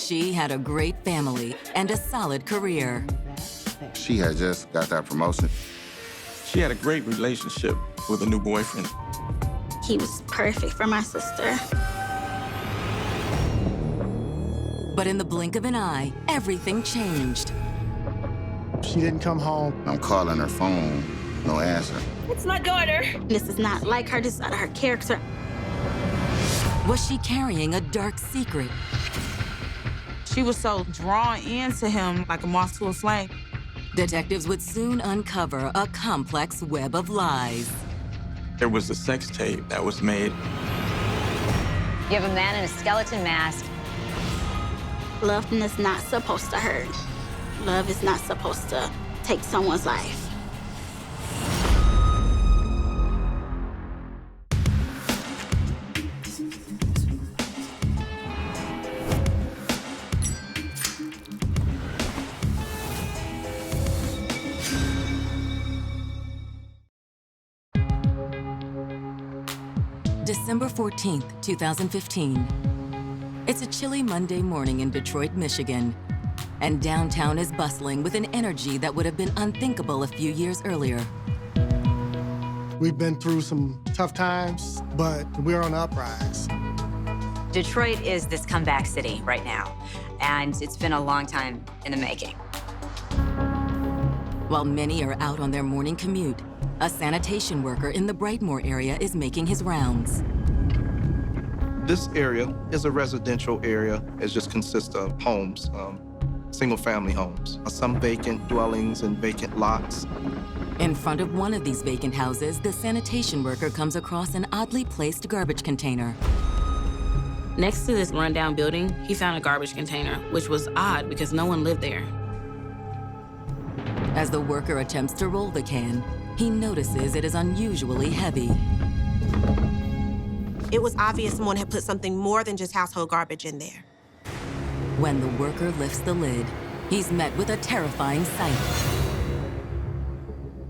she had a great family and a solid career. She had just got that promotion. She had a great relationship with a new boyfriend. He was perfect for my sister. But in the blink of an eye, everything changed. She didn't come home. I'm calling her phone, no answer. It's my daughter. This is not like her, this is not her character. Was she carrying a dark secret? She was so drawn into him like a moth to a flame. Detectives would soon uncover a complex web of lies. There was a sex tape that was made. You have a man in a skeleton mask. Love is not supposed to hurt. Love is not supposed to take someone's life. December 14th, 2015. It's a chilly Monday morning in Detroit, Michigan, and downtown is bustling with an energy that would have been unthinkable a few years earlier. We've been through some tough times, but we're on the uprise. Detroit is this comeback city right now, and it's been a long time in the making. While many are out on their morning commute, a sanitation worker in the Brightmoor area is making his rounds. This area is a residential area. It just consists of homes, single-family homes, some vacant dwellings and vacant lots. In front of one of these vacant houses, the sanitation worker comes across an oddly placed garbage container. Next to this rundown building, he found a garbage container, which was odd because no one lived there. As the worker attempts to roll the can, he notices it is unusually heavy. It was obvious someone had put something more than just household garbage in there. When the worker lifts the lid, he's met with a terrifying sight.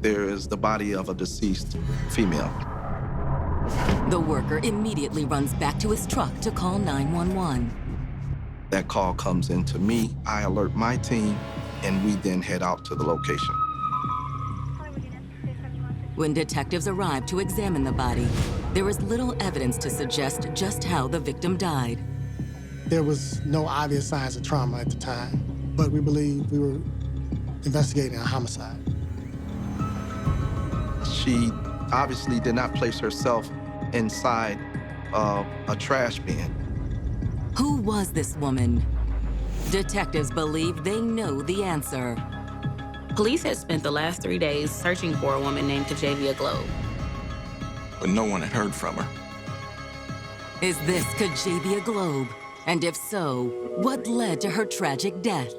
There is the body of a deceased female. The worker immediately runs back to his truck to call 911. That call comes into me, I alert my team, and we then head out to the location. When detectives arrive to examine the body, there is little evidence to suggest just how the victim died. There was no obvious signs of trauma at the time, but we believe we were investigating a homicide. She obviously did not place herself inside of a trash bin. Who was this woman? Detectives believe they know the answer. Police had spent the last 3 days searching for a woman named Kajavia Globe. But no one had heard from her. Is this Kajavia Globe? And if so, what led to her tragic death?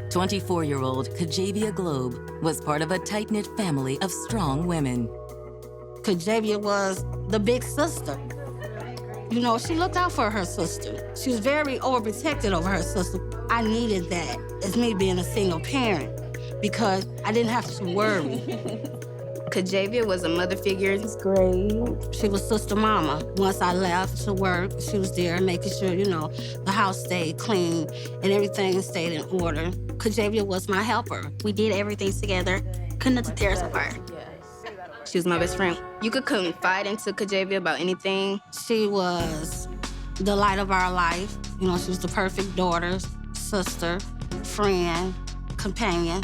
24-year-old Kajavia Globe was part of a tight-knit family of strong women. Kajavia was the big sister. You know, she looked out for her sister. She was very overprotective over her sister. I needed that as me being a single parent because I didn't have to worry. Kajavia was a mother figure in 6th grade. She was sister mama. Once I left to work, she was there making sure, you know, the house stayed clean and everything stayed in order. Kajavia was my helper. We did everything together. Couldn't tear us apart. She was my best friend. You could confide into Kajavia about anything. She was the light of our life. You know, she was the perfect daughter, sister, friend, companion.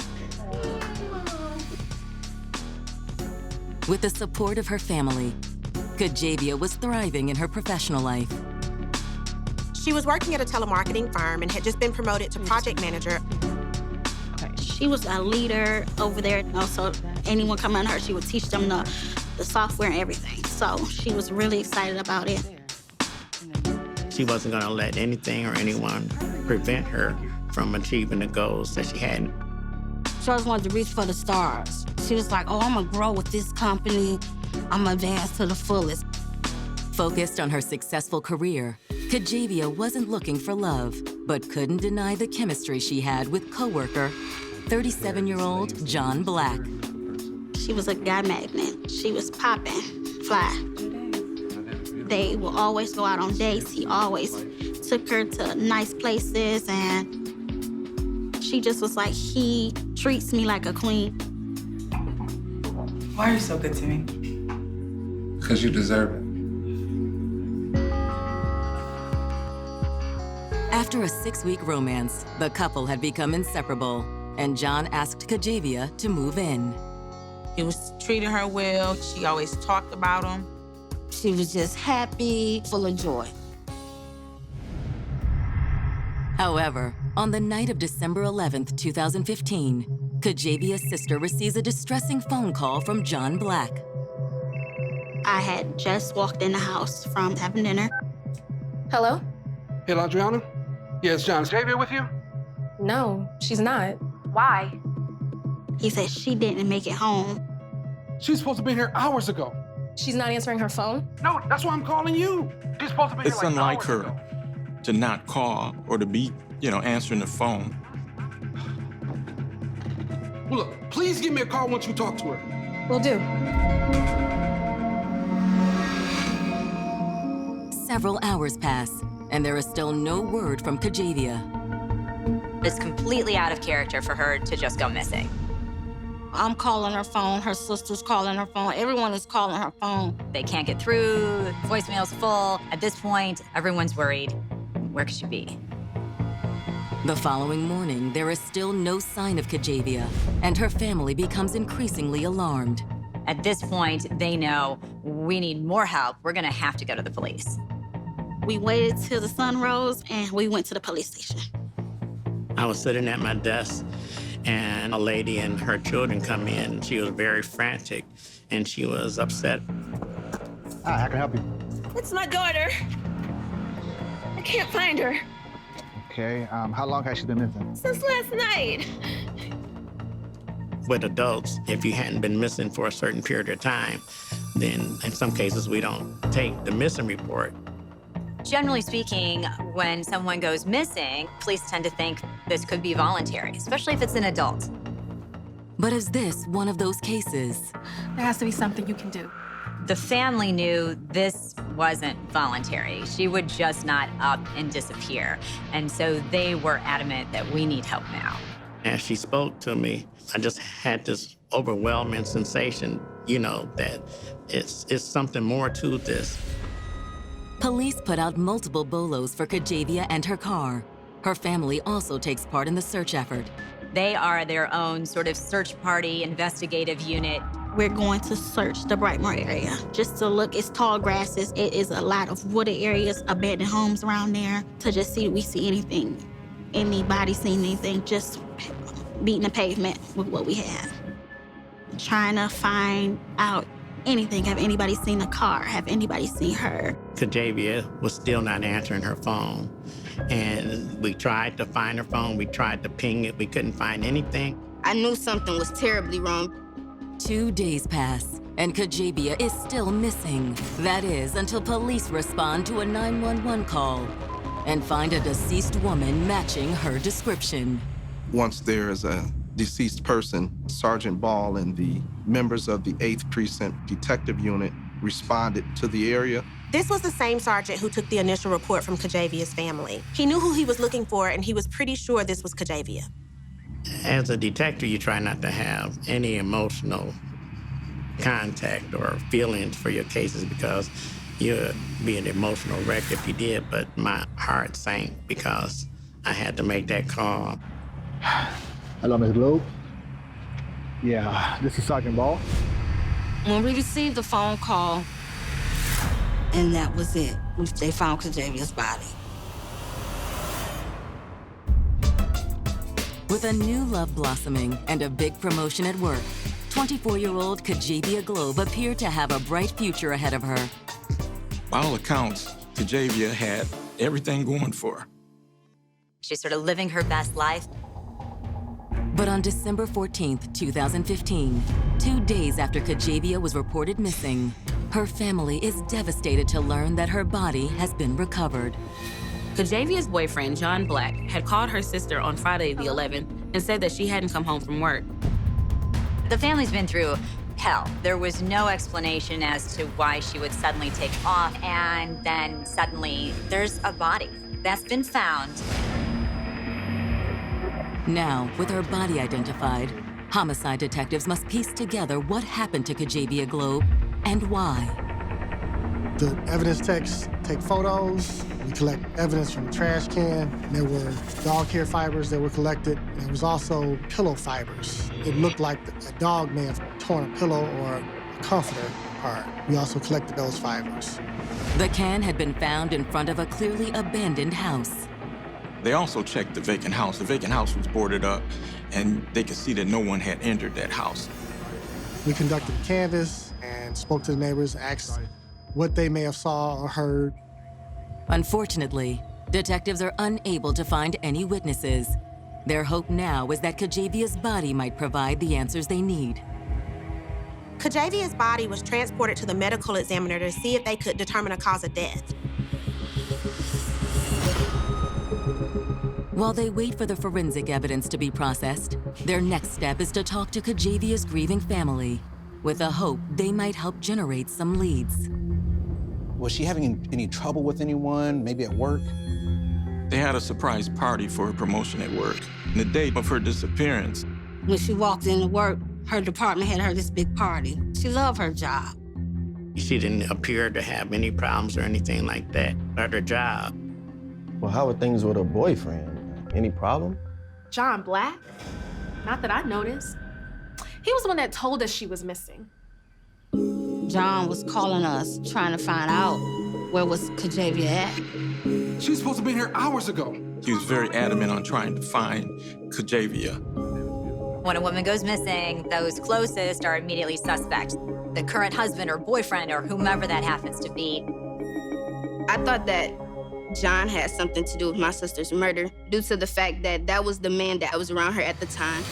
With the support of her family, Kajavia was thriving in her professional life. She was working at a telemarketing firm and had just been promoted to project manager. She was a leader over there. You know, so anyone coming on her, she would teach them the software and everything. So she was really excited about it. She wasn't gonna let anything or anyone prevent her from achieving the goals that she had. She always wanted to reach for the stars. She was like, oh, I'm gonna grow with this company. I'm gonna advance to the fullest. Focused on her successful career, Kajavia wasn't looking for love, but couldn't deny the chemistry she had with coworker, 37-year-old John Black. She was a guy magnet. She was popping, fly. They will always go out on dates. He always took her to nice places, and she just was like, he treats me like a queen. Why are you so good to me? Because you deserve it. After a 6-week romance, the couple had become inseparable, and John asked Kajavia to move in. He was treating her well. She always talked about him. She was just happy, full of joy. However, on the night of December 11th, 2015, Kajavia's sister receives a distressing phone call from John Black. I had just walked in the house from having dinner. Hello? Hey, Adriana? Yeah, it's John. Is Kajavia with you? No, she's not. Why? He said she didn't make it home. She's supposed to be here hours ago. She's not answering her phone? No, that's why I'm calling you. She's supposed to be It's here like unlike hours her ago. to not call or to be, answering the phone. Well, look, please give me a call once you talk to her. Will do. Several hours pass, and there is still no word from Kajavia. It's completely out of character for her to just go missing. I'm calling her phone, her sister's calling her phone, everyone is calling her phone. They can't get through, voicemail's full. At this point, everyone's worried. Where could she be? The following morning, there is still no sign of Kajavia, and her family becomes increasingly alarmed. At this point, they know we need more help. We're gonna have to go to the police. We waited till the sun rose, and we went to the police station. I was sitting at my desk, and a lady and her children come in. She was very frantic, and she was upset. Hi, how can I help you? It's my daughter. I can't find her. Okay, how long has she been missing? Since last night. With adults, if you hadn't been missing for a certain period of time, then in some cases we don't take the missing report. Generally speaking, when someone goes missing, police tend to think this could be voluntary, especially if it's an adult. But is this one of those cases? There has to be something you can do. The family knew this wasn't voluntary. She would just not up and disappear. And so they were adamant that we need help now. As she spoke to me, I just had this overwhelming sensation, that it's something more to this. Police put out multiple bolos for Kajavia and her car. Her family also takes part in the search effort. They are their own sort of search party, investigative unit. We're going to search the Brightmoor area just to look. It's tall grasses. It is a lot of wooded areas, abandoned homes around there, to just see if we see anything. Anybody seen anything, just beating the pavement with what we have. Trying to find out anything. Have anybody seen a car? Have anybody seen her? Kajavia was still not answering her phone. And we tried to find her phone. We tried to ping it. We couldn't find anything. I knew something was terribly wrong. 2 days pass, and Kajavia is still missing. That is, until police respond to a 911 call and find a deceased woman matching her description. Once there is a deceased person, Sergeant Ball and the members of the 8th Precinct Detective Unit responded to the area. This was the same sergeant who took the initial report from Kajavia's family. He knew who he was looking for, and he was pretty sure this was Kajavia. As a detective, you try not to have any emotional contact or feelings for your cases because you'd be an emotional wreck if you did, but my heart sank because I had to make that call. Hello, Ms. Globe. Yeah, this is Sergeant Ball. When we received the phone call, and that was it. They found Kajavia's body. With a new love blossoming and a big promotion at work, 24-year-old Kajavia Globe appeared to have a bright future ahead of her. By all accounts, Kajavia had everything going for her. She's sort of living her best life. But on December 14th, 2015, 2 days after Kajavia was reported missing, her family is devastated to learn that her body has been recovered. Kajavia's boyfriend, John Black, had called her sister on Friday the 11th and said that she hadn't come home from work. The family's been through Hell, there was no explanation as to why she would suddenly take off, and then suddenly there's a body that's been found. Now, with her body identified, homicide detectives must piece together what happened to Kajavia Globe and why. The evidence techs take photos. We collect evidence from the trash can. There were dog hair fibers that were collected. There was also pillow fibers. It looked like a dog may have torn a pillow or a comforter apart. We also collected those fibers. The can had been found in front of a clearly abandoned house. They also checked the vacant house. The vacant house was boarded up, and they could see that no one had entered that house. We conducted a canvass and spoke to the neighbors, asked what they may have saw or heard. Unfortunately, detectives are unable to find any witnesses. Their hope now is that Kajavia's body might provide the answers they need. Kajavia's body was transported to the medical examiner to see if they could determine a cause of death. While they wait for the forensic evidence to be processed, their next step is to talk to Kajavia's grieving family, with the hope they might help generate some leads. Was she having any trouble with anyone, maybe at work? They had a surprise party for her promotion at work. And the day of her disappearance, When she walked into work, her department had her this big party. She loved her job. She didn't appear to have any problems or anything like that at her job. Well, how are things with her boyfriend? Any problem? John Black? Not that I noticed. He was the one that told us she was missing. John was calling us, trying to find out where was Kajavia at. She was supposed to be here hours ago. he was very adamant on trying to find Kajavia. When a woman goes missing, those closest are immediately suspects. The current husband or boyfriend or whomever that happens to be. I thought that John had something to do with my sister's murder due to the fact that that was the man that was around her at the time.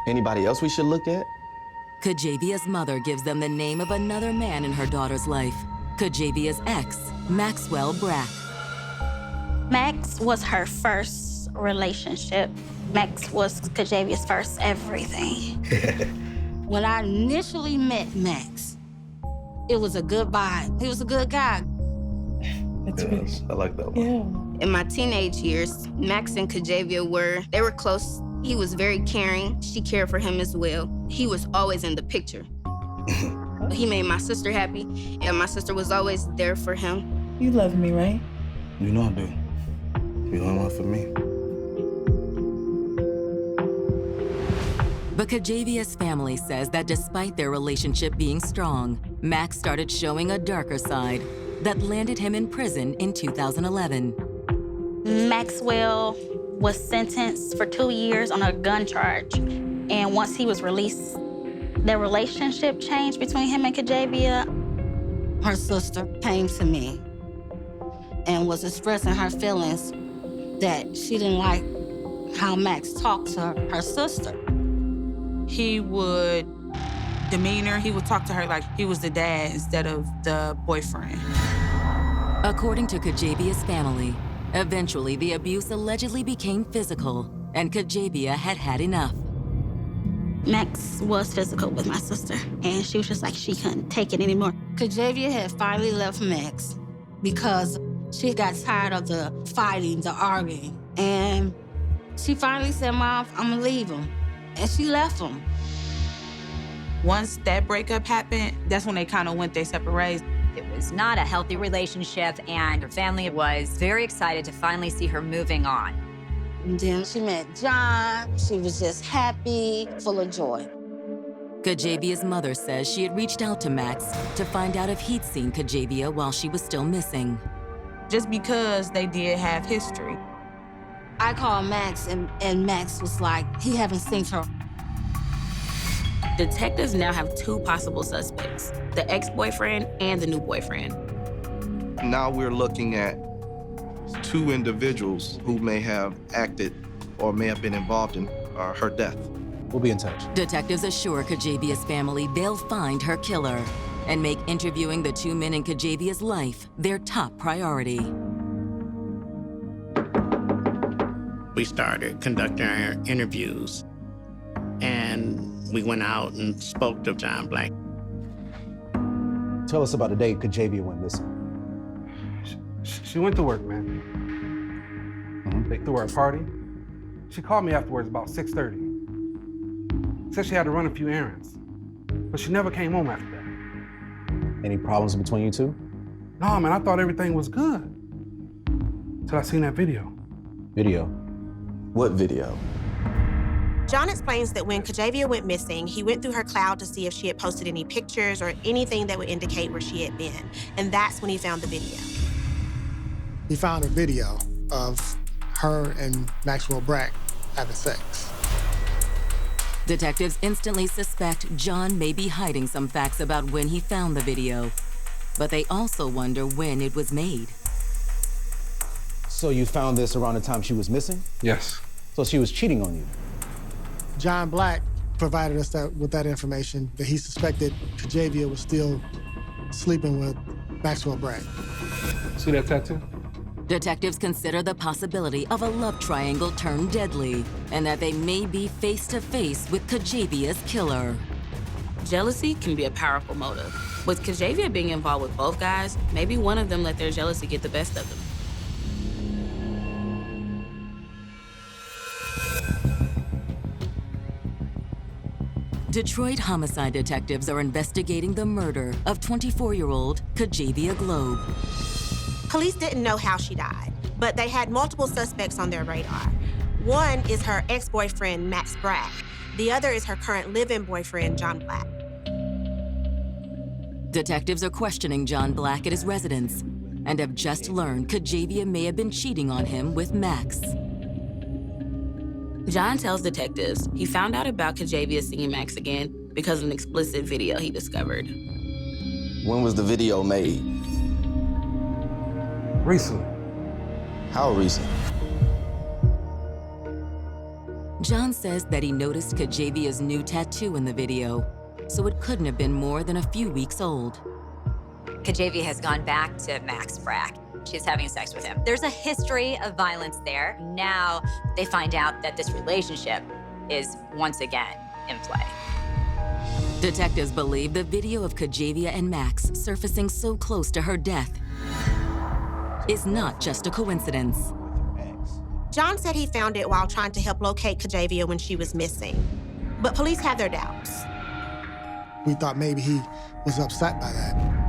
Anybody else we should look at? Kajavia's mother gives them the name of another man in her daughter's life, Kajavia's ex, Maxwell Brack. Max was her first relationship. Max was Kajavia's first everything. When I initially met Max, it was a good vibe. He was a good guy. Yes, I like that one. In my teenage years, Max and Kajavia were close. He was very caring. She cared for him as well. He was always in the picture. He made my sister happy, and my sister was always there for him. You love me, right? You know I do. You don't want for me. But Kajavia's family says that despite their relationship being strong, Max started showing a darker side that landed him in prison in 2011. Maxwell was sentenced for 2 years on a gun charge. And once he was released, the relationship changed between him and Kajavia. Her sister came to me and was expressing her feelings that she didn't like how Max talked to her sister. He would he would talk to her like he was the dad instead of the boyfriend. According to Kajavia's family, eventually the abuse allegedly became physical, and Kajavia had had enough. Max was physical with my sister, and she was just like she couldn't take it anymore. Kajavia had finally left Max because she got tired of the fighting, the arguing. And she finally said, "Mom, I'm gonna leave him." And she left him. Once that breakup happened, that's when they kind of went their separate ways. It was not a healthy relationship, and her family was very excited to finally see her moving on. And then she met John. She was just happy, full of joy. Kajavia's mother says she had reached out to Max to find out if he'd seen Kajavia while she was still missing. Just because they did have history. I called Max, and Max was like, he haven't seen her. Detectives now have 2 possible suspects, the ex-boyfriend and the new boyfriend. Now we're looking at 2 individuals who may have acted or may have been involved in her death. We'll be in touch. Detectives assure Kajavia's family they'll find her killer and make interviewing the 2 men in Kajavia's life their top priority. We started conducting our interviews, and We went out and spoke to John Black. Tell us about the day Kajavia went missing. She went to work, man. They threw her a party. She called me afterwards about 6:30. Said she had to run a few errands, but she never came home after that. Any problems between you two? No, man, I thought everything was good. Till I seen that video. Video? What video? John explains that when Kajavia went missing, he went through her cloud to see if she had posted any pictures or anything that would indicate where she had been. And that's when he found the video. He found a video of her and Maxwell Brack having sex. Detectives instantly suspect John may be hiding some facts about when he found the video, but they also wonder when it was made. So you found this around the time she was missing? Yes. So she was cheating on you? John Black provided us with that information that he suspected Kajavia was still sleeping with Maxwell Brack. See that tattoo? Detectives consider the possibility of a love triangle turned deadly, and that they may be face to face with Kajavia's killer. Jealousy can be a powerful motive. With Kajavia being involved with both guys, maybe one of them let their jealousy get the best of them. Detroit homicide detectives are investigating the murder of 24-year-old Kajavia Globe. Police didn't know how she died, but they had multiple suspects on their radar. One is her ex-boyfriend, Max Brack. The other is her current live-in boyfriend, John Black. Detectives are questioning John Black at his residence and have just learned Kajavia may have been cheating on him with Max. John tells detectives he found out about Kajavia seeing Max again because of an explicit video he discovered. When was the video made? Recently. How recent? John says that he noticed Kajavia's new tattoo in the video, so it couldn't have been more than a few weeks old. Kajavia has gone back to Max Brack. She's having sex with him. There's a history of violence there. Now they find out that this relationship is once again in play. Detectives believe the video of Kajavia and Max surfacing so close to her death is not just a coincidence. John said he found it while trying to help locate Kajavia when she was missing. But police have their doubts. We thought maybe he was upset by that.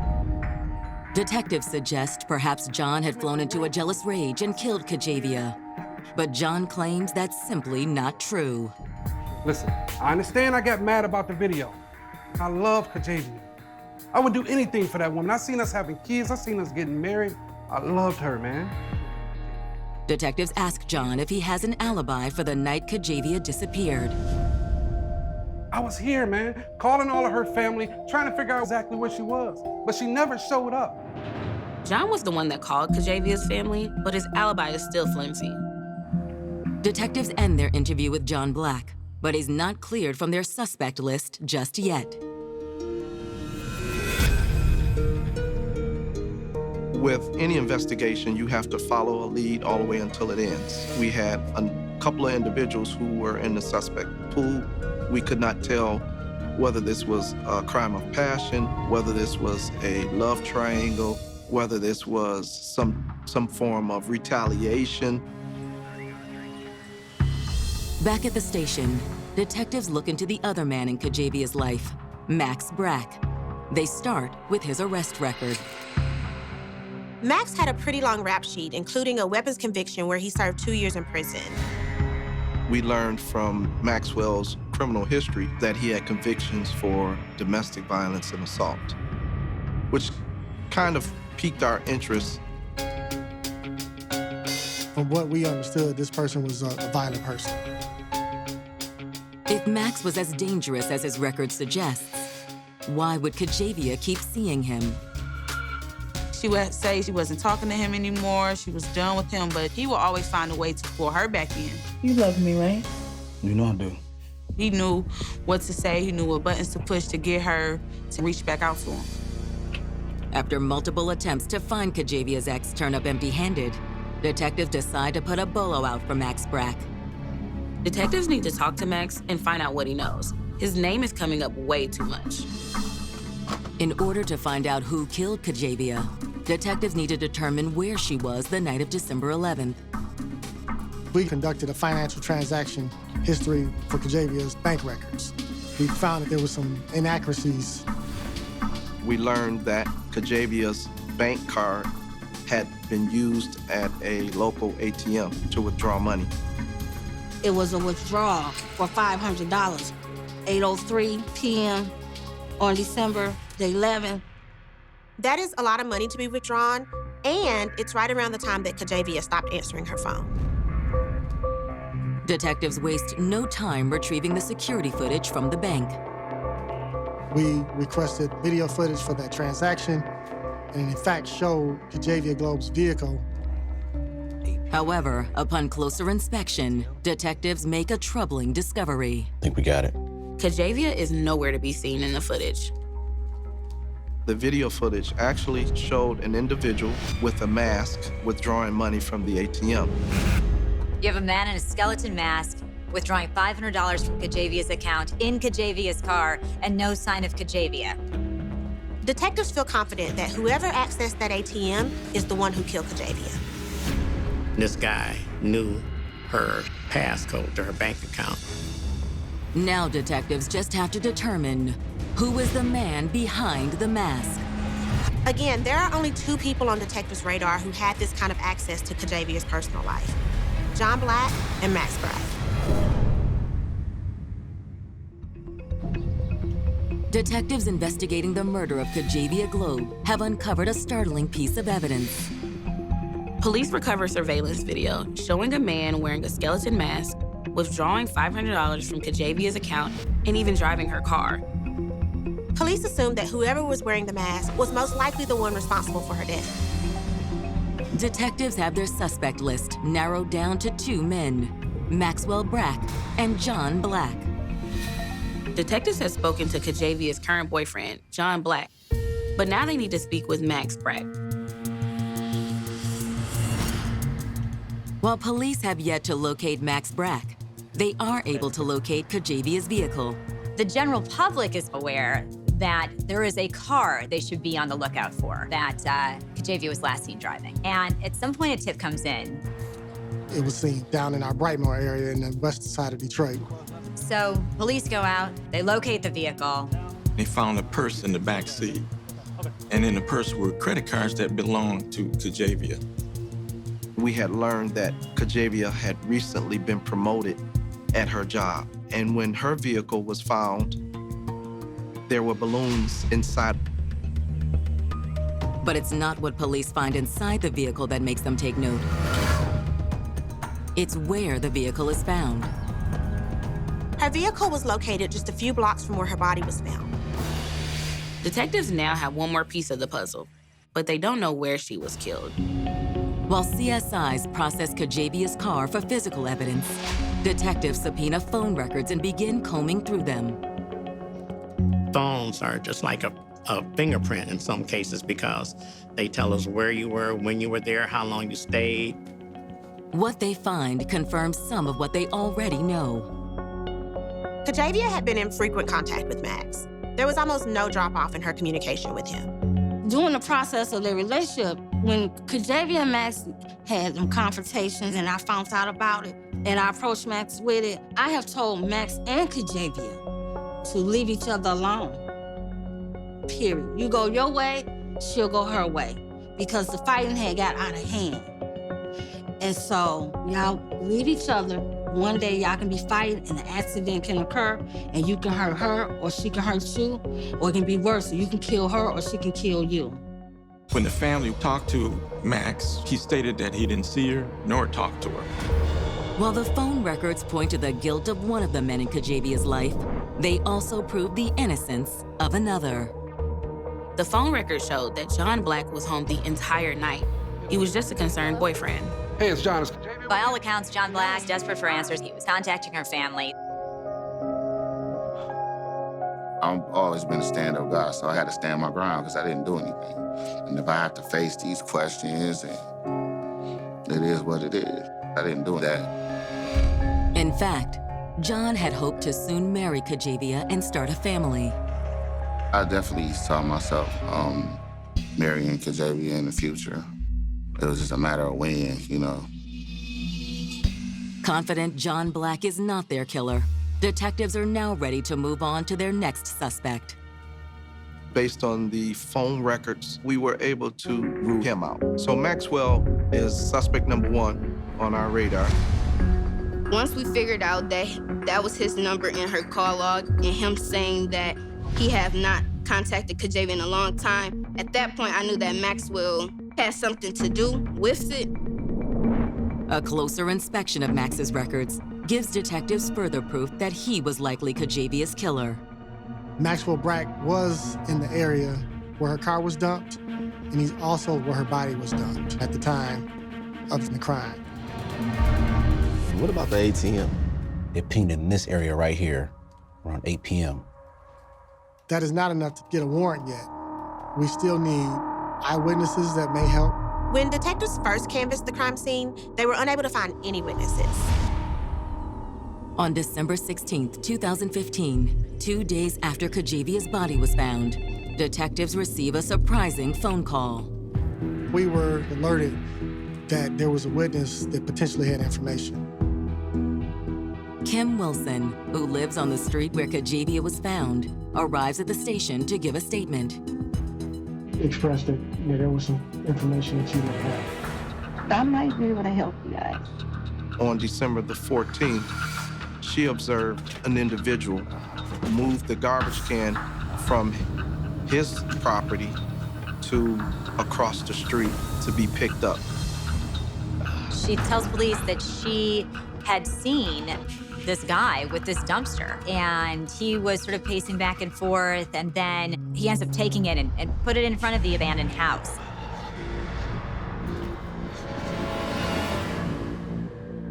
Detectives suggest perhaps John had flown into a jealous rage and killed Kajavia. But John claims that's simply not true. Listen, I understand I got mad about the video. I love Kajavia. I would do anything for that woman. I seen us having kids. I seen us getting married. I loved her, man. Detectives ask John if he has an alibi for the night Kajavia disappeared. I was here, man, calling all of her family, trying to figure out exactly where she was, but she never showed up. John was the one that called Kajavia's family, but his alibi is still flimsy. Detectives end their interview with John Black, but he's not cleared from their suspect list just yet. With any investigation, you have to follow a lead all the way until it ends. We had a couple of individuals who were in the suspect pool. We could not tell whether this was a crime of passion, whether this was a love triangle, whether this was some form of retaliation. Back at the station, detectives look into the other man in Kajavia's life, Max Brack. They start with his arrest record. Max had a pretty long rap sheet, including a weapons conviction where he served 2 years in prison. We learned from Maxwell's criminal history that he had convictions for domestic violence and assault, which kind of piqued our interest. From what we understood, this person was a violent person. If Max was as dangerous as his record suggests, why would Kajavia keep seeing him? She would say she wasn't talking to him anymore, she was done with him, but he would always find a way to pull her back in. You love me, right? You know I do. He knew what to say, he knew what buttons to push to get her to reach back out to him. After multiple attempts to find Kajavia's ex turn up empty-handed, detectives decide to put a bolo out for Max Brack. Detectives need to talk to Max and find out what he knows. His name is coming up way too much. In order to find out who killed Kajavia, detectives need to determine where she was the night of December 11th. We conducted a financial transaction history for Kajavia's bank records. We found that there were some inaccuracies. We learned that Kajavia's bank card had been used at a local ATM to withdraw money. It was a withdrawal for $500, 8:03 p.m. on December the 11th. That is a lot of money to be withdrawn, and it's right around the time that Kajavia stopped answering her phone. Detectives waste no time retrieving the security footage from the bank. We requested video footage for that transaction, and in fact showed Kajavia Globe's vehicle. However, upon closer inspection, detectives make a troubling discovery. I think we got it. Kajavia is nowhere to be seen in the footage. The video footage actually showed an individual with a mask withdrawing money from the ATM. You have a man in a skeleton mask withdrawing $500 from Kajavia's account in Kajavia's car and no sign of Kajavia. Detectives feel confident that whoever accessed that ATM is the one who killed Kajavia. This guy knew her passcode to her bank account. Now detectives just have to determine who is the man behind the mask. Again, there are only two people on detectives' radar who had this kind of access to Kajavia's personal life: John Black and Max Brack. Detectives investigating the murder of Kajavia Globe have uncovered a startling piece of evidence. Police recover surveillance video showing a man wearing a skeleton mask, withdrawing $500 from Kajavia's account, and even driving her car. Police assumed that whoever was wearing the mask was most likely the one responsible for her death. Detectives have their suspect list narrowed down to two men, Maxwell Brack and John Black. Detectives have spoken to Kajavia's current boyfriend, John Black, but now they need to speak with Max Brack. While police have yet to locate Max Brack, they are able to locate Kajavia's vehicle. The general public is aware that there is a car they should be on the lookout for that Kajavia was last seen driving. And at some point, a tip comes in. It was seen down in our Brightmoor area in the west side of Detroit. So police go out, they locate the vehicle. They found a purse in the back seat. And in the purse were credit cards that belonged to Kajavia. We had learned that Kajavia had recently been promoted at her job. And when her vehicle was found, there were balloons inside. But it's not what police find inside the vehicle that makes them take note. It's where the vehicle is found. Her vehicle was located just a few blocks from where her body was found. Detectives now have one more piece of the puzzle, but they don't know where she was killed. While CSIs process Kajavia's car for physical evidence, detectives subpoena phone records and begin combing through them. Phones are just like a fingerprint in some cases because they tell us where you were, when you were there, how long you stayed. What they find confirms some of what they already know. Kajavia had been in frequent contact with Max. There was almost no drop-off in her communication with him. During the process of their relationship, when Kajavia and Max had them confrontations and I found out about it, and I approached Max with it, I have told Max and Kajavia to leave each other alone. Period. You go your way, she'll go her way. Because the fighting had got out of hand. And so, y'all leave each other. One day y'all can be fighting and an accident can occur and you can hurt her or she can hurt you, or it can be worse, so you can kill her or she can kill you. When the family talked to Max, he stated that he didn't see her nor talk to her. While the phone records point to the guilt of one of the men in Kajavia's life, they also prove the innocence of another. The phone record showed that John Black was home the entire night. He was just a concerned boyfriend. Hey, it's John. By all accounts, John Black, desperate for answers, he was contacting her family. I've always been a stand-up guy, so I had to stand my ground because I didn't do anything. And if I have to face these questions, and it is what it is. I didn't do that. In fact, John had hoped to soon marry Kajavia and start a family. I definitely saw myself marrying Kajavia in the future. It was just a matter of when, you know. Confident John Black is not their killer, detectives are now ready to move on to their next suspect. Based on the phone records, we were able to rule him out. So Maxwell is suspect number 1 on our radar. Once we figured out that that was his number in her call log and him saying that he have not contacted Kajavia in a long time, at that point I knew that Maxwell had something to do with it. A closer inspection of Max's records gives detectives further proof that he was likely Kajavia's killer. Maxwell Brack was in the area where her car was dumped, and he's also where her body was dumped at the time of the crime. What about the ATM? It pinged in this area right here around 8 p.m. That is not enough to get a warrant yet. We still need eyewitnesses that may help. When detectives first canvassed the crime scene, they were unable to find any witnesses. On December 16th, 2015, 2 days after Kajavia's body was found, detectives receive a surprising phone call. We were alerted that there was a witness that potentially had information. Kim Wilson, who lives on the street where Kajavia was found, arrives at the station to give a statement. Expressed that there was some information that you would have. I might be able to help you guys. On December the 14th, she observed an individual move the garbage can from his property to across the street to be picked up. She tells police that she had seen this guy with this dumpster, and he was sort of pacing back and forth, and then he ends up taking it and put it in front of the abandoned house.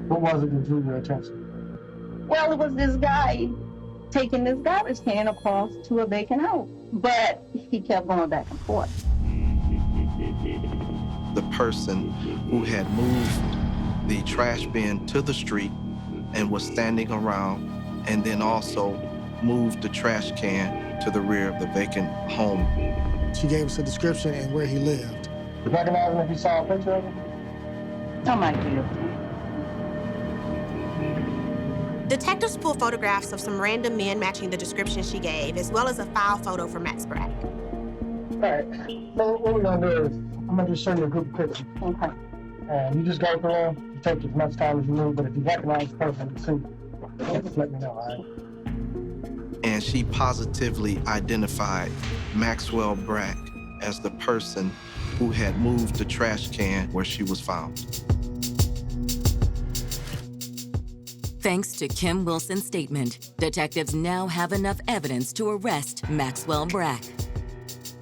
What was it that drew your attention? Well, it was this guy taking this garbage can across to a vacant house, but he kept going back and forth. The person who had moved the trash bin to the street and was standing around, and then also moved the trash can to the rear of the vacant home. She gave us a description and where he lived. You recognize him if you saw a picture of him? I might be able to. Detectives pulled photographs of some random men matching the description she gave, as well as a file photo for Max Brack. All right, so what we're gonna do is, I'm gonna just show you a group of pictures. Okay. And you just go through them, you take as much time as you need, but if you recognize the person, just let me know, all right? And she positively identified Maxwell Brack as the person who had moved the trash can where she was found. Thanks to Kim Wilson's statement, detectives now have enough evidence to arrest Maxwell Brack.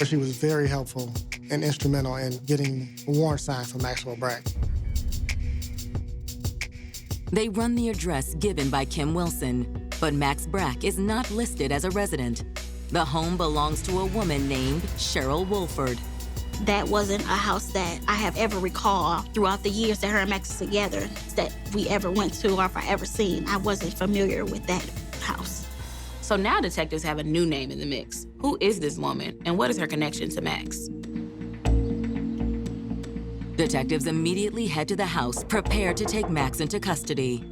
She was very helpful and instrumental in getting a warrant signed for Maxwell Brack. They run the address given by Kim Wilson, but Max Brack is not listed as a resident. The home belongs to a woman named Cheryl Wolford. That wasn't a house that I have ever recalled throughout the years that her and Max was together that we ever went to or if I ever seen. I wasn't familiar with that house. So now detectives have a new name in the mix. Who is this woman, and what is her connection to Max? Detectives immediately head to the house, prepared to take Max into custody.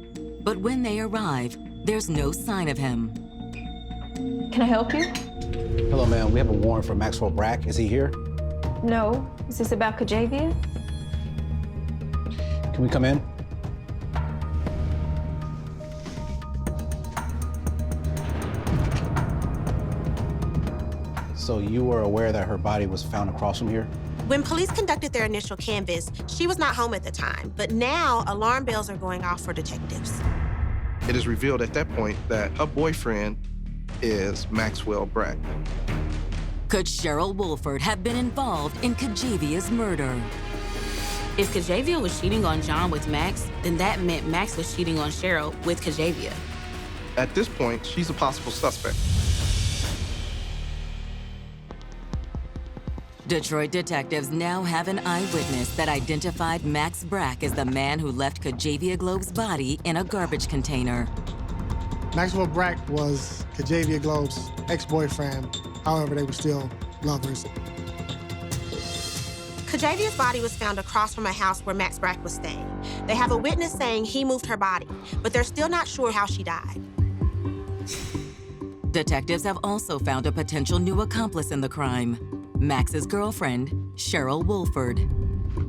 But when they arrive, there's no sign of him. Can I help you? Hello, ma'am. We have a warrant for Maxwell Brack. Is he here? No. Is this about Kajavia? Can we come in? So you were aware that her body was found across from here? When police conducted their initial canvass, she was not home at the time, but now alarm bells are going off for detectives. It is revealed at that point that her boyfriend is Maxwell Brack. Could Cheryl Wolford have been involved in Kajavia's murder? If Kajavia was cheating on John with Max, then that meant Max was cheating on Cheryl with Kajavia. At this point, she's a possible suspect. Detroit detectives now have an eyewitness that identified Max Brack as the man who left Kajavia Globe's body in a garbage container. Maxwell Brack was Kajavia Globe's ex-boyfriend. However, they were still lovers. Kajavia's body was found across from a house where Max Brack was staying. They have a witness saying he moved her body, but they're still not sure how she died. Detectives have also found a potential new accomplice in the crime, Max's girlfriend, Cheryl Wolford.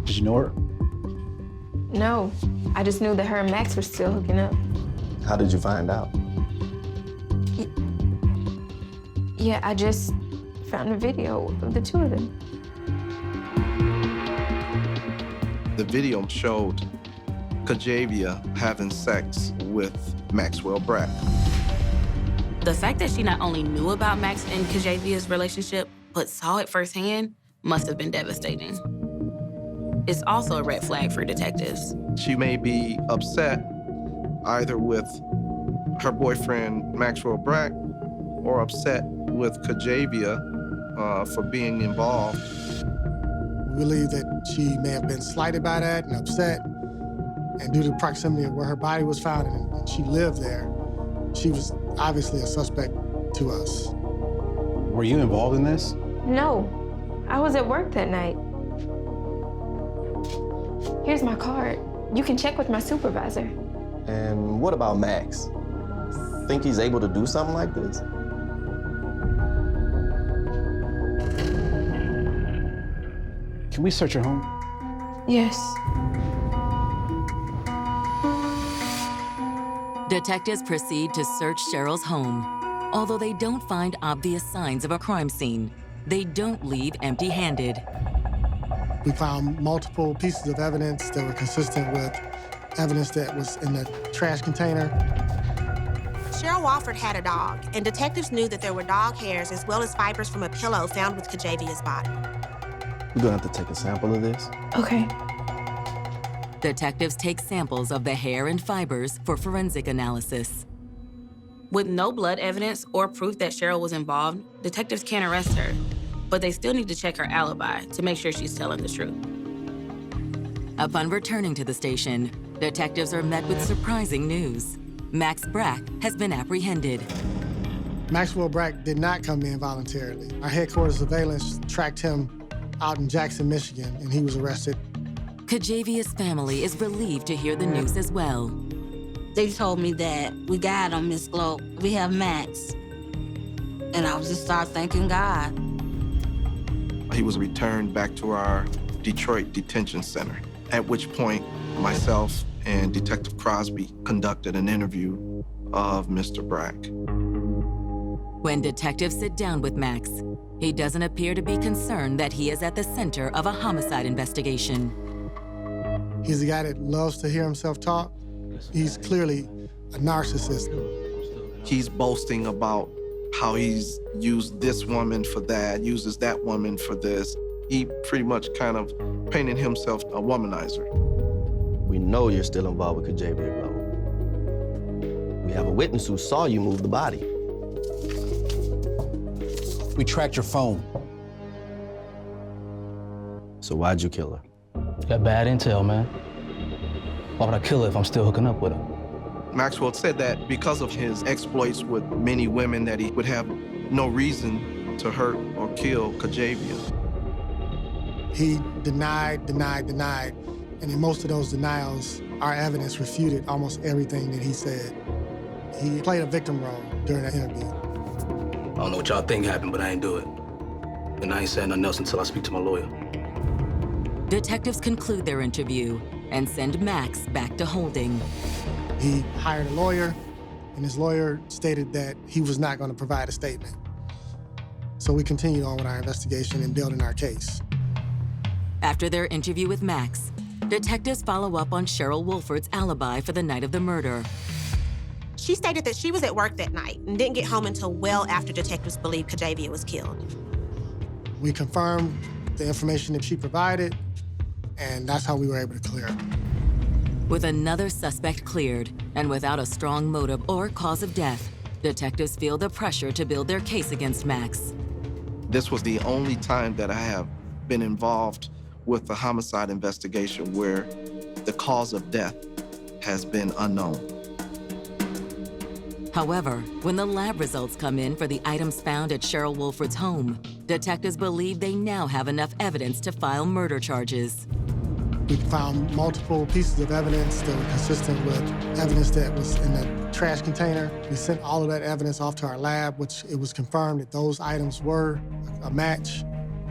Did you know her? No, I just knew that her and Max were still hooking up. How did you find out? Yeah, I just found a video of the two of them. The video showed Kajavia having sex with Maxwell Brack. The fact that she not only knew about Max and Kajavia's relationship, but saw it firsthand must have been devastating. It's also a red flag for detectives. She may be upset either with her boyfriend, Maxwell Brack, or upset with Kajavia for being involved. We believe that she may have been slighted by that and upset. And due to the proximity of where her body was found and she lived there, she was obviously a suspect to us. Were you involved in this? No, I was at work that night. Here's my card. You can check with my supervisor. And what about Max? Think he's able to do something like this? Can we search your home? Yes. Detectives proceed to search Cheryl's home. Although they don't find obvious signs of a crime scene, they don't leave empty-handed. We found multiple pieces of evidence that were consistent with evidence that was in the trash container. Cheryl Wolford had a dog, and detectives knew that there were dog hairs as well as fibers from a pillow found with Kajavia's body. We're gonna have to take a sample of this. Okay. Detectives take samples of the hair and fibers for forensic analysis. With no blood evidence or proof that Cheryl was involved, detectives can't arrest her, but they still need to check her alibi to make sure she's telling the truth. Upon returning to the station, detectives are met with surprising news. Max Brack has been apprehended. Maxwell Brack did not come in voluntarily. Our headquarters surveillance tracked him out in Jackson, Michigan, and he was arrested. Kajavia's family is relieved to hear the news as well. They told me that we got him, Miss Globe. We have Max. And I just started thanking God. He was returned back to our Detroit detention center, at which point myself and Detective Crosby conducted an interview of Mr. Brack. When detectives sit down with Max, he doesn't appear to be concerned that he is at the center of a homicide investigation. He's a guy that loves to hear himself talk. He's clearly a narcissist. He's boasting about how he's used this woman for that, uses that woman for this. He pretty much kind of painted himself a womanizer. We know you're still involved with Kajavia Globe. We have a witness who saw you move the body. We tracked your phone. So why'd you kill her? Got bad intel, man. Why would I kill her if I'm still hooking up with her? Maxwell said that because of his exploits with many women that he would have no reason to hurt or kill Kajavia. He denied. And in most of those denials, our evidence refuted almost everything that he said. He played a victim role during the interview. I don't know what y'all think happened, but I ain't do it. And I ain't saying nothing else until I speak to my lawyer. Detectives conclude their interview and send Max back to holding. He hired a lawyer, and his lawyer stated that he was not going to provide a statement. So we continued on with our investigation and building our case. After their interview with Max, detectives follow up on Cheryl Wolford's alibi for the night of the murder. She stated that she was at work that night and didn't get home until well after detectives believed Kajavia was killed. We confirmed the information that she provided, and that's how we were able to clear her. With another suspect cleared, and without a strong motive or cause of death, detectives feel the pressure to build their case against Max. This was the only time that I have been involved with a homicide investigation where the cause of death has been unknown. However, when the lab results come in for the items found at Cheryl Wolford's home, detectives believe they now have enough evidence to file murder charges. We found multiple pieces of evidence that were consistent with evidence that was in the trash container. We sent all of that evidence off to our lab, which it was confirmed that those items were a match,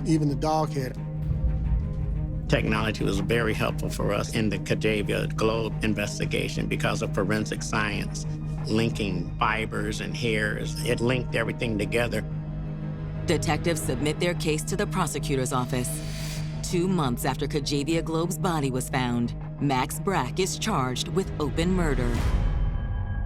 even the dog head. Technology was very helpful for us in the Kajavia Globe investigation because of forensic science, linking fibers and hairs. It linked everything together. Detectives submit their case to the prosecutor's office. 2 months after Kajavia Globe's body was found, Max Brack is charged with open murder.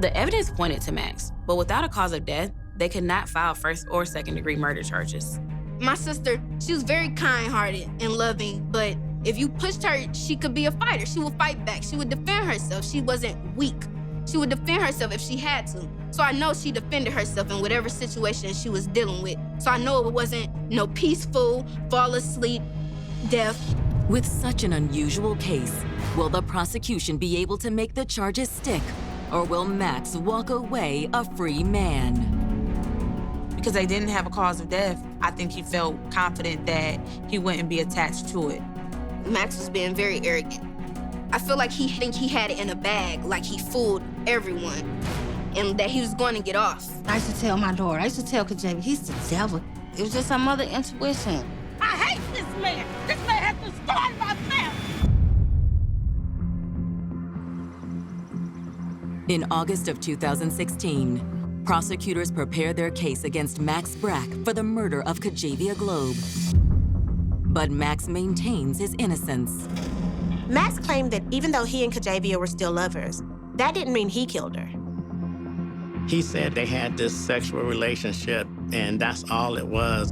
The evidence pointed to Max, but without a cause of death, they could not file first or second-degree murder charges. My sister, she was very kind-hearted and loving, but if you pushed her, she could be a fighter. She would fight back. She would defend herself. She wasn't weak. She would defend herself if she had to. So I know she defended herself in whatever situation she was dealing with. So I know it wasn't no peaceful, fall asleep, death. With such an unusual case, will the prosecution be able to make the charges stick? Or will Max walk away a free man? Because they didn't have a cause of death, I think he felt confident that he wouldn't be attached to it. Max was being very arrogant. I feel like he think he had it in a bag, like he fooled everyone, and that he was going to get off. I used to tell my daughter, I used to tell Kajavia, he's the devil. It was just some other intuition. I hate this man. This man has destroyed my family. In August of 2016, prosecutors prepare their case against Max Brack for the murder of Kajavia Globe. But Max maintains his innocence. Max claimed that even though he and Kajavia were still lovers, that didn't mean he killed her. He said they had this sexual relationship, and that's all it was.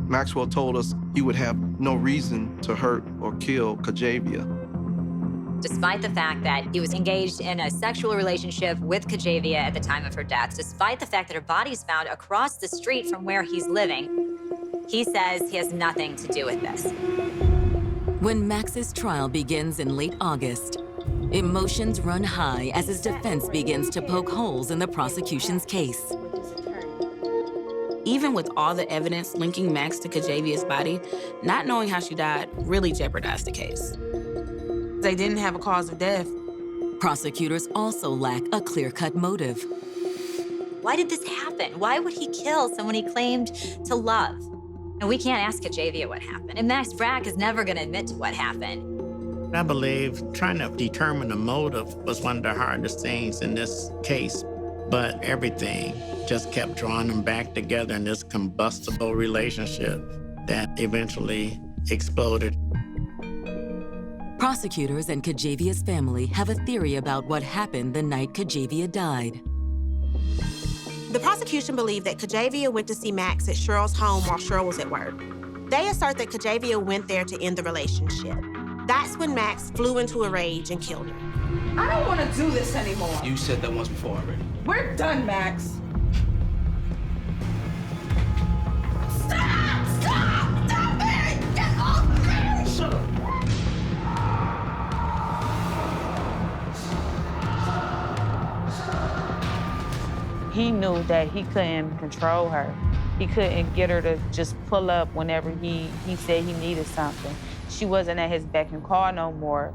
Maxwell told us he would have no reason to hurt or kill Kajavia. Despite the fact that he was engaged in a sexual relationship with Kajavia at the time of her death, despite the fact that her body is found across the street from where he's living, he says he has nothing to do with this. When Max's trial begins in late August, emotions run high as his defense begins to poke holes in the prosecution's case. Even with all the evidence linking Max to Kajavia's body, not knowing how she died really jeopardized the case. They didn't have a cause of death. Prosecutors also lack a clear-cut motive. Why did this happen? Why would he kill someone he claimed to love? And we can't ask Kajavia what happened. And Max Brack is never gonna admit to what happened. I believe trying to determine the motive was one of the hardest things in this case, but everything just kept drawing them back together in this combustible relationship that eventually exploded. Prosecutors and Kajavia's family have a theory about what happened the night Kajavia died. The prosecution believed that Kajavia went to see Max at Cheryl's home while Cheryl was at work. They assert that Kajavia went there to end the relationship. That's when Max flew into a rage and killed her. I don't want to do this anymore. You said that once before already. We're done, Max. Stop! Stop! Stop it! Get off me! Shut up. He knew that he couldn't control her. He couldn't get her to just pull up whenever he said he needed something. She wasn't at his beck and call no more.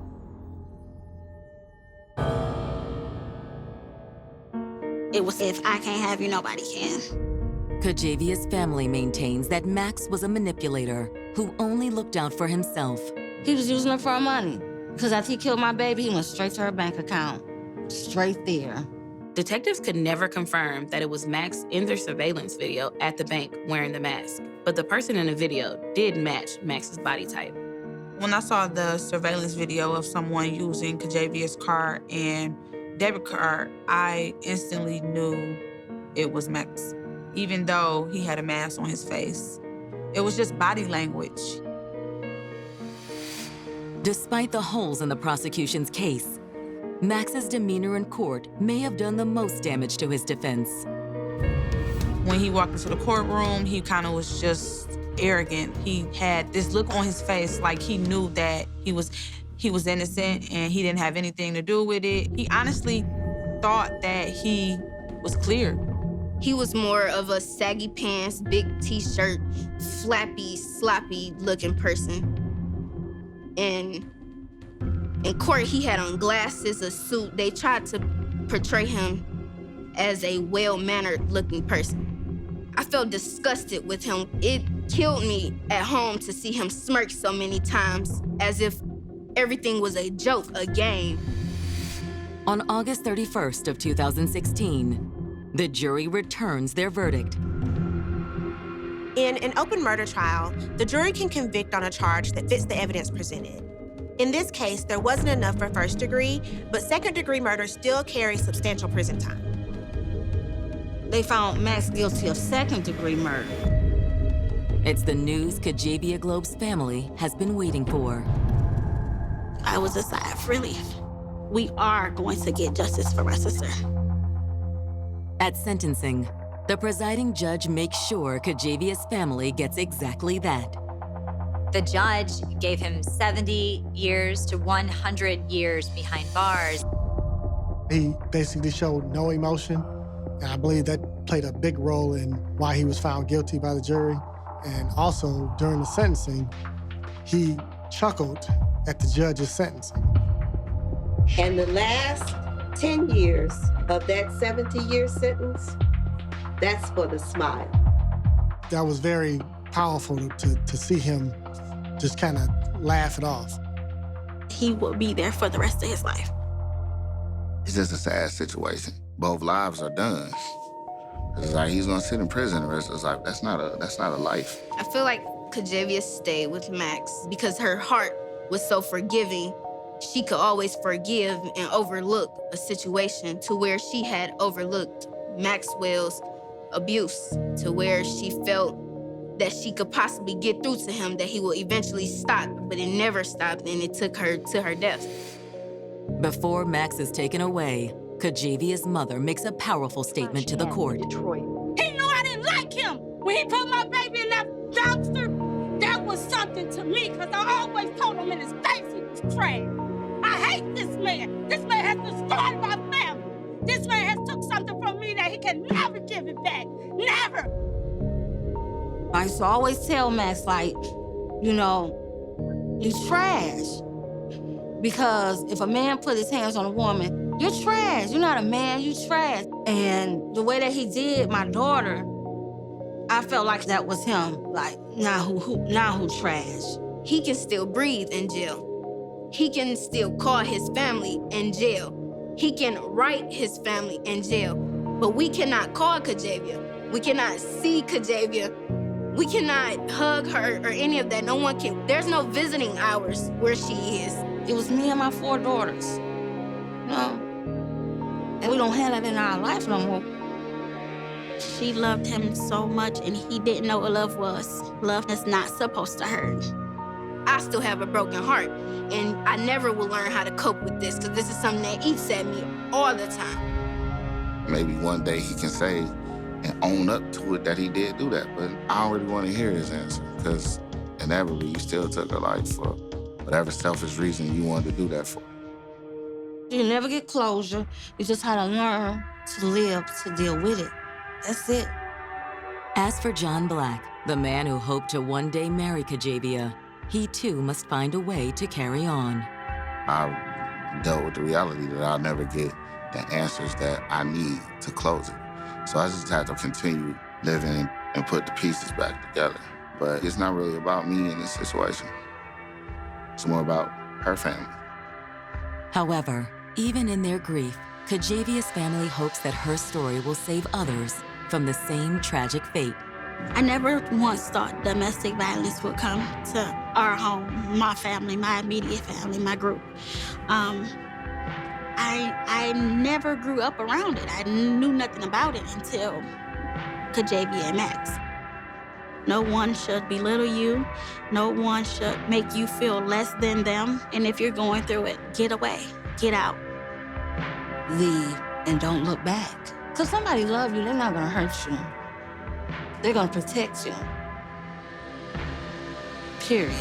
It was, if I can't have you, nobody can. Kajavia's family maintains that Max was a manipulator who only looked out for himself. He was using her for her money. Because after he killed my baby, he went straight to her bank account. Straight there. Detectives could never confirm that it was Max in their surveillance video at the bank wearing the mask, but the person in the video did match Max's body type. When I saw the surveillance video of someone using Kajavia's card and debit card, I instantly knew it was Max, even though he had a mask on his face. It was just body language. Despite the holes in the prosecution's case, Max's demeanor in court may have done the most damage to his defense. When he walked into the courtroom, he kind of was just arrogant. He had this look on his face like he knew that he was innocent and he didn't have anything to do with it. He honestly thought that he was clear. He was more of a saggy pants, big t-shirt, flappy, sloppy looking person. And in court, he had on glasses, a suit. They tried to portray him as a well-mannered looking person. I felt disgusted with him. It killed me at home to see him smirk so many times as if everything was a joke, a game. On August 31st of 2016, the jury returns their verdict. In an open murder trial, the jury can convict on a charge that fits the evidence presented. In this case, there wasn't enough for first degree, but second-degree murder still carries substantial prison time. They found Max guilty of second-degree murder. It's the news Kajavia Globe's family has been waiting for. I was a sigh of relief. We are going to get justice for my sister. At sentencing, the presiding judge makes sure Kajavia's family gets exactly that. The judge gave him 70 years to 100 years behind bars. He basically showed no emotion, and I believe that played a big role in why he was found guilty by the jury. And also, during the sentencing, he chuckled at the judge's sentencing. And the last 10 years of that 70-year sentence, that's for the smile. That was very powerful to see him just kind of laugh it off. He will be there for the rest of his life. It's just a sad situation. Both lives are done. It's like he's gonna sit in prison the rest of his life. That's not a life. I feel like Kajavia stayed with Max because her heart was so forgiving. She could always forgive and overlook a situation to where she had overlooked Maxwell's abuse, to where she felt that she could possibly get through to him, that he will eventually stop, but it never stopped, and it took her to her death. Before Max is taken away, Kajavia's mother makes a powerful statement to the court. He knew I didn't like him. When he put my baby in that dumpster, that was something to me, because I always told him in his face he was trash. I hate this man. This man has destroyed my family. This man has took something from me that he can never give it back. Never. I used to always tell Max, like, you know, you trash. Because if a man put his hands on a woman, you're trash. You're not a man, you trash. And the way that he did my daughter, I felt like that was him. Like, now who trash? He can still breathe in jail. He can still call his family in jail. He can write his family in jail. But we cannot call Kajavia. We cannot see Kajavia. We cannot hug her or any of that. No one can. There's no visiting hours where she is. It was me and my 4 daughters. No. And we don't have that in our life no more. She loved him so much, and he didn't know what love was. Love is not supposed to hurt. I still have a broken heart, and I never will learn how to cope with this, because this is something that eats at me all the time. Maybe one day he can say and own up to it that he did do that, but I don't really want to hear his answer, because inevitably you still took her life for whatever selfish reason you wanted to do that for. You never get closure. You just had to learn to live, to deal with it. That's it. As for John Black, the man who hoped to one day marry Kajavia, he too must find a way to carry on. I dealt with the reality that I'll never get the answers that I need to close it. So I just had to continue living and put the pieces back together. But it's not really about me in this situation. It's more about her family. However, even in their grief, Kajavia's family hopes that her story will save others from the same tragic fate. I never once thought domestic violence would come to our home, my family, my immediate family, my group. I never grew up around it. I knew nothing about it until Kajavia and Max. No one should belittle you. No one should make you feel less than them. And if you're going through it, get away, get out. Leave and don't look back. Because somebody loves you, they're not gonna hurt you. They're gonna protect you. Period.